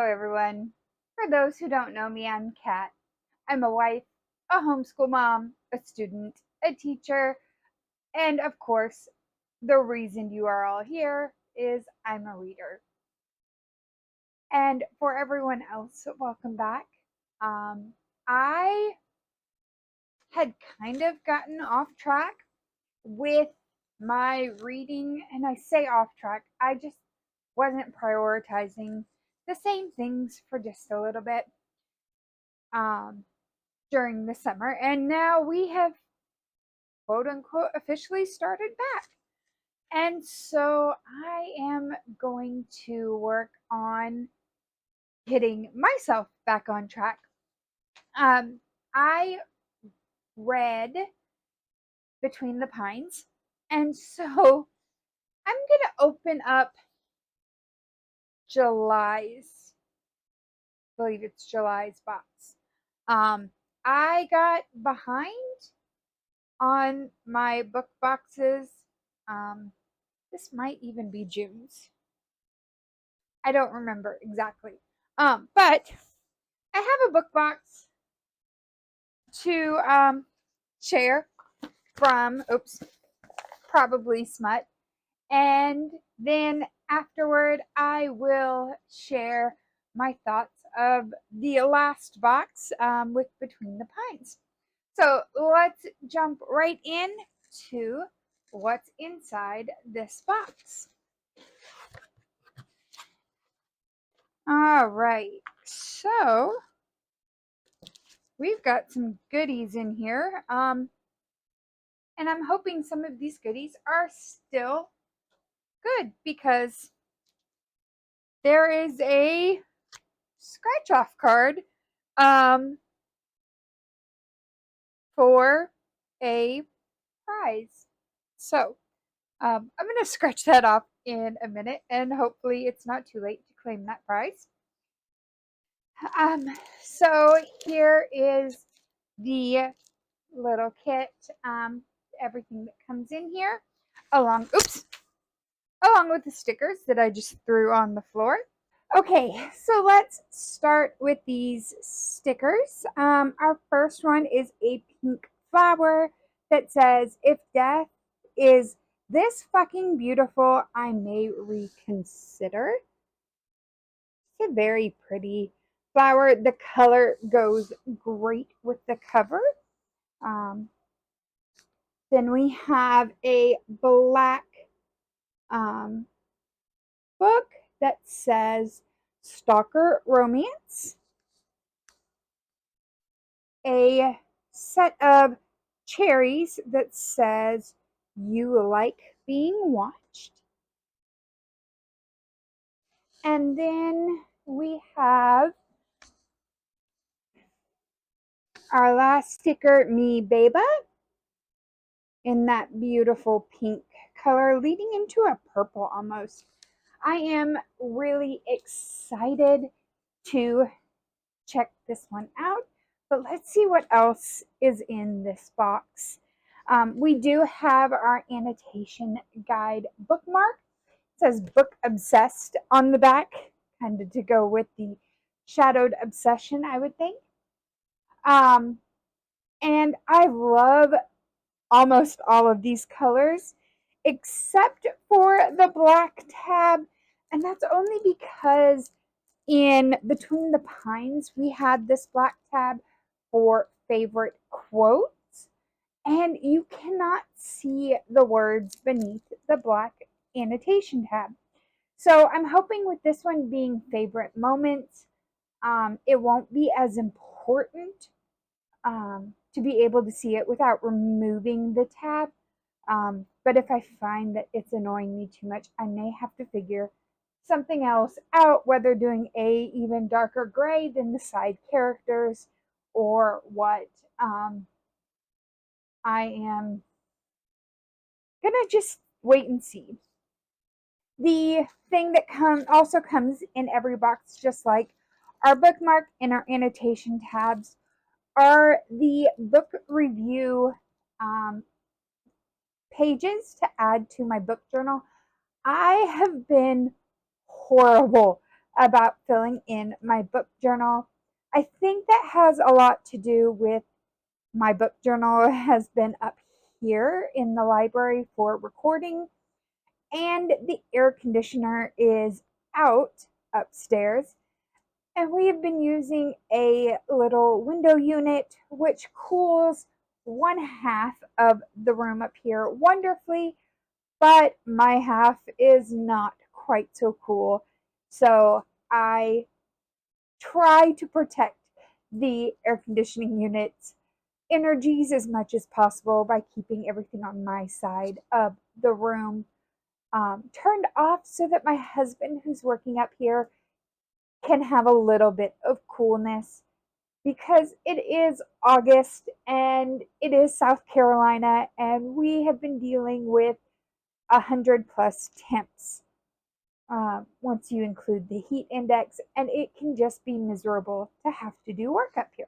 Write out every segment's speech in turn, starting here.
everyone. For those who don't know me, I'm Kat. I'm a wife, a homeschool mom, a student, a teacher, and of course, the reason you are all here is I'm a reader. And for everyone else, welcome back. I had kind of gotten off track with my reading, and I say off track, I just wasn't prioritizing the same things for just a little bit. During the summer, and now we have quote unquote officially started back. And so I am going to work on getting myself back on track. I read Between the Pines, and so I'm going to open up July's, I believe it's July's box. I got behind on my book boxes. This might even be June's. I don't remember exactly. But I have a book box to share from, probably Smut. And then afterward, I will share my thoughts of the last box with Between the Pines. So let's jump right in to what's inside this box. All right, so we've got some goodies in here. And I'm hoping some of these goodies are still good because there is a scratch off card for a prize. So I'm going to scratch that off in a minute, and hopefully it's not too late to claim that prize. So here is the little kit, everything that comes in here, along with the stickers that I just threw on the floor. Okay, so let's start with these stickers. Our first one is a pink flower that says, "If death is this fucking beautiful, I may reconsider." It's a very pretty flower. The color goes great with the cover. Then we have a black book that says Stalker Romance. A set of cherries that says You Like Being Watched. And then we have our last sticker, Me Beba, in that beautiful pink color, leading into a purple almost. I am really excited to check this one out, but let's see what else is in this box. We do have our annotation guide bookmark. It says Book Obsessed on the back, kind of to go with the shadowed obsession, I would think. And I love almost all of these colors except for the black tab, and that's only because in Between the Pines we had this black tab for favorite quotes, and you cannot see the words beneath the black annotation tab. So I'm hoping with this one being favorite moments, it won't be as important to be able to see it without removing the tab. But if I find that it's annoying me too much, I may have to figure something else out, whether doing a even darker gray than the side characters or what. I am gonna just wait and see. The thing that also comes in every box, just like our bookmark and our annotation tabs, are the book review pages to add to my book journal. I have been horrible about filling in my book journal. I think that has a lot to do with my book journal has been up here in the library for recording, and the air conditioner is out upstairs. And we have been using a little window unit which cools one half of the room up here wonderfully, but my half is not quite so cool. So I try to protect the air conditioning unit's energies as much as possible by keeping everything on my side of the room turned off so that my husband, who's working up here, can have a little bit of coolness because it is August and it is South Carolina, and we have been dealing with 100+ temps once you include the heat index, and it can just be miserable to have to do work up here.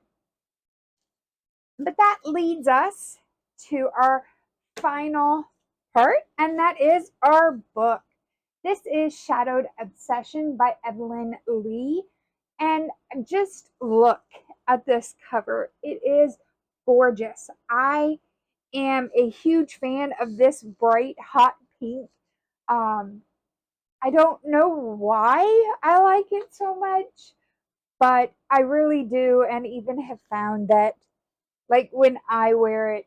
But that leads us to our final part, and that is our book. This is Shadowed Obsession by Evelyn Lee. And just look at this cover. It is gorgeous. I am a huge fan of this bright, hot pink. Um, I don't know why I like it so much, but I really do, and even have found that, like, when I wear it,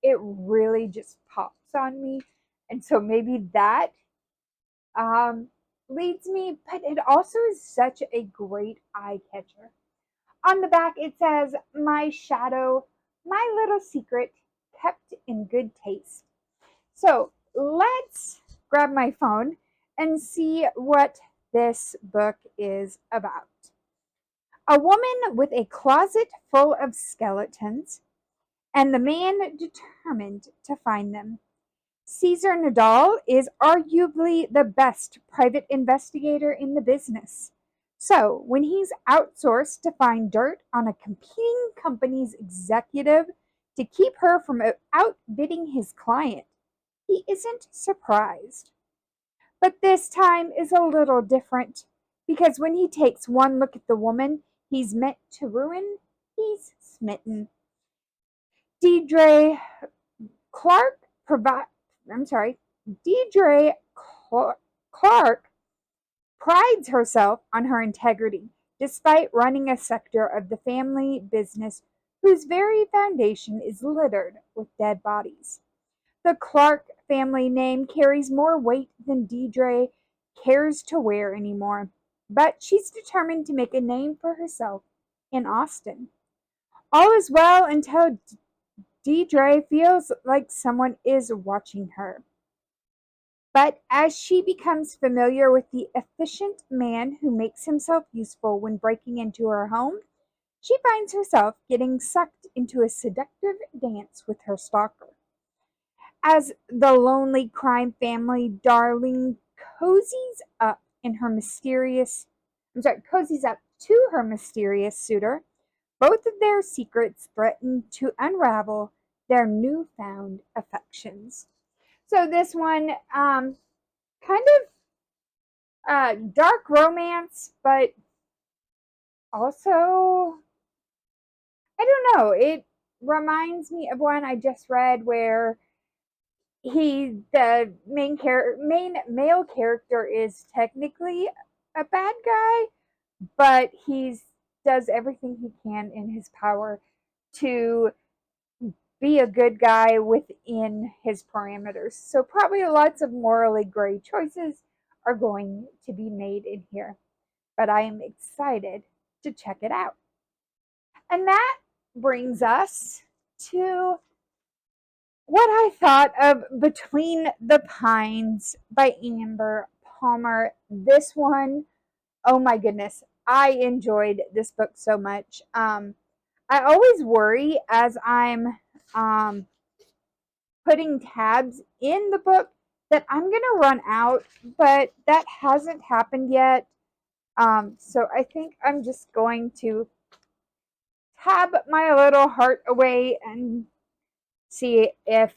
it really just pops on me. And so maybe that um, leads me, but it also is such a great eye catcher. On the back, it says, "My shadow, my little secret, kept in good taste." So let's grab my phone and see what this book is about. A woman with a closet full of skeletons, and the man determined to find them. Caesar Nadal is arguably the best private investigator in the business. So, when he's outsourced to find dirt on a competing company's executive to keep her from outbidding his client, he isn't surprised. But this time is a little different because when he takes one look at the woman he's meant to ruin, he's smitten. Deidre Clark provide I'm sorry, Deidre Clark prides herself on her integrity, despite running a sector of the family business whose very foundation is littered with dead bodies. The Clark family name carries more weight than Deidre cares to wear anymore, but she's determined to make a name for herself in Austin. All is well until Deidre feels like someone is watching her. But as she becomes familiar with the efficient man who makes himself useful when breaking into her home, she finds herself getting sucked into a seductive dance with her stalker. As the lonely crime family darling cozies up to her mysterious suitor, both of their secrets threaten to unravel their newfound affections. So this one, kind of dark romance, but also, I don't know. It reminds me of one I just read where the main male character is technically a bad guy, but he's does everything he can in his power to be a good guy within his parameters. So probably lots of morally gray choices are going to be made in here, but I am excited to check it out. And that brings us to what I thought of Between the Pines by Amber Palmer. This one, oh my goodness, I enjoyed this book so much. I always worry as I'm putting tabs in the book that I'm going to run out, but that hasn't happened yet. So I think I'm just going to tab my little heart away and see if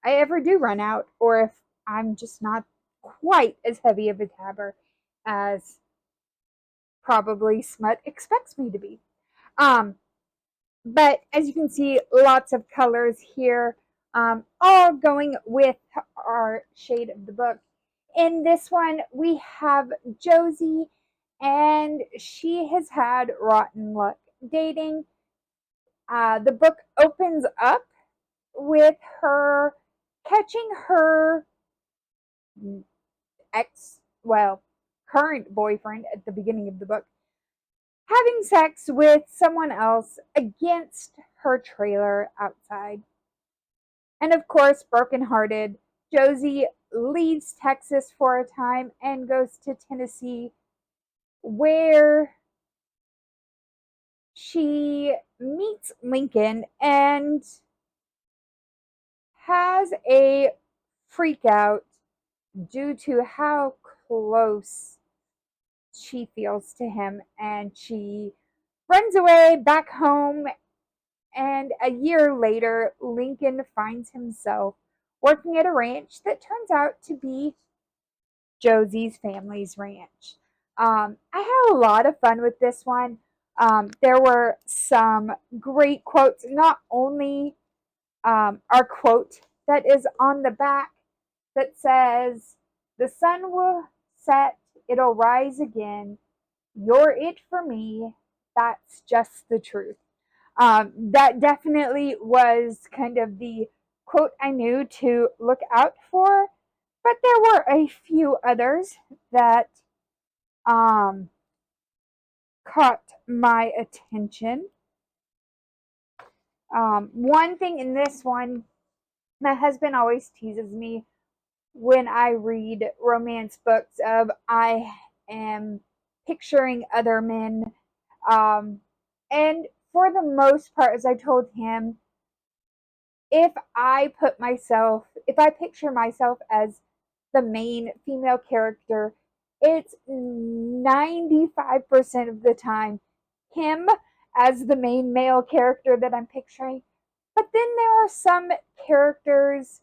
I ever do run out or if I'm just not quite as heavy of a tabber as probably Smut expects me to be. Um, but as you can see, lots of colors here, all going with our shade of the book. In this one, we have Josie, and she has had rotten luck dating. The book opens up with her catching her ex, well, current boyfriend at the beginning of the book having sex with someone else against her trailer outside. And of course, brokenhearted, Josie leaves Texas for a time and goes to Tennessee, where she meets Lincoln and has a freak out due to how close she feels to him. And she runs away back home. And a year later, Lincoln finds himself working at a ranch that turns out to be Josie's family's ranch. I had a lot of fun with this one. There were some great quotes, not only our quote that is on the back that says, "The sun will set, it'll rise again. You're it for me. That's just the truth." That definitely was kind of the quote I knew to look out for, but there were a few others that um, caught my attention. One thing in this one, my husband always teases me when I read romance books of I am picturing other men. Um, and for the most part, as I told him, if I picture myself as the main female character, it's 95% of the time him as the main male character that I'm picturing. But then there are some characters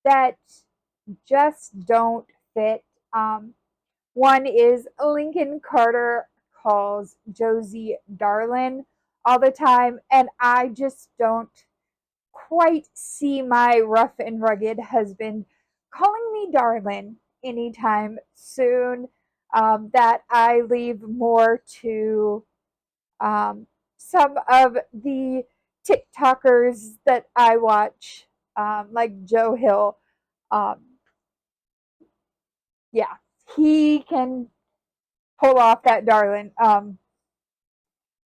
that just don't fit. One is Lincoln Carter calls Josie darling all the time, and I just don't quite see my rough and rugged husband calling me darling anytime soon. That I leave more to some of the TikTokers that I watch, like Joe Hill. Um, yeah, he can pull off that darling.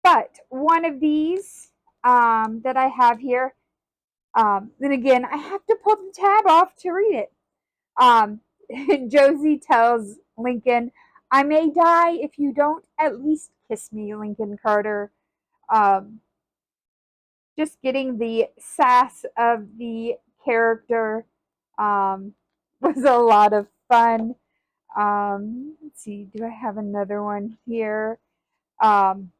But one of these that I have here, then again, I have to pull the tab off to read it. Um, Josie tells Lincoln, "I may die if you don't at least kiss me, Lincoln Carter." Um, just getting the sass of the character was a lot of fun. Let's see, do I have another one here? Um,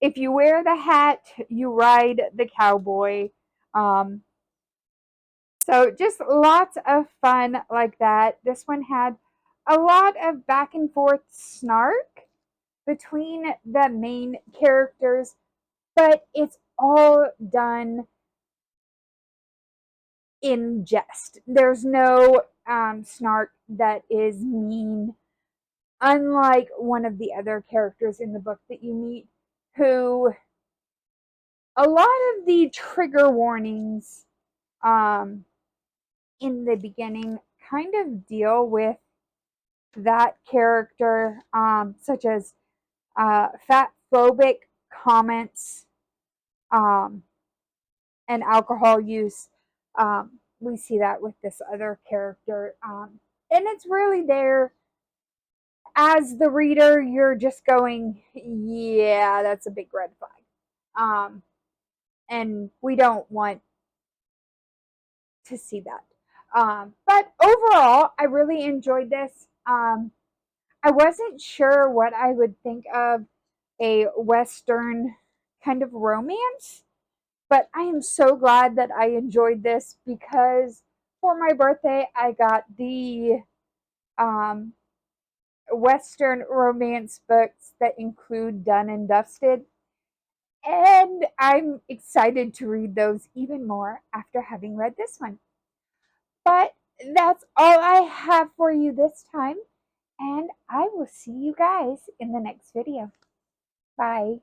if you wear the hat, you ride the cowboy. Um, so just lots of fun like that. This one had a lot of back and forth snark between the main characters, but it's all done in jest. There's no snark that is mean, unlike one of the other characters in the book that you meet, who a lot of the trigger warnings um, in the beginning kind of deal with that character, such as fat phobic comments um, and alcohol use. We see that with this other character. And it's really there as the reader, you're just going, yeah, that's a big red flag. And we don't want to see that. But overall, I really enjoyed this. I wasn't sure what I would think of a Western kind of romance, but I am so glad that I enjoyed this because for my birthday, I got the um, Western romance books that include Done and Dusted. And I'm excited to read those even more after having read this one. But that's all I have for you this time. And I will see you guys in the next video. Bye.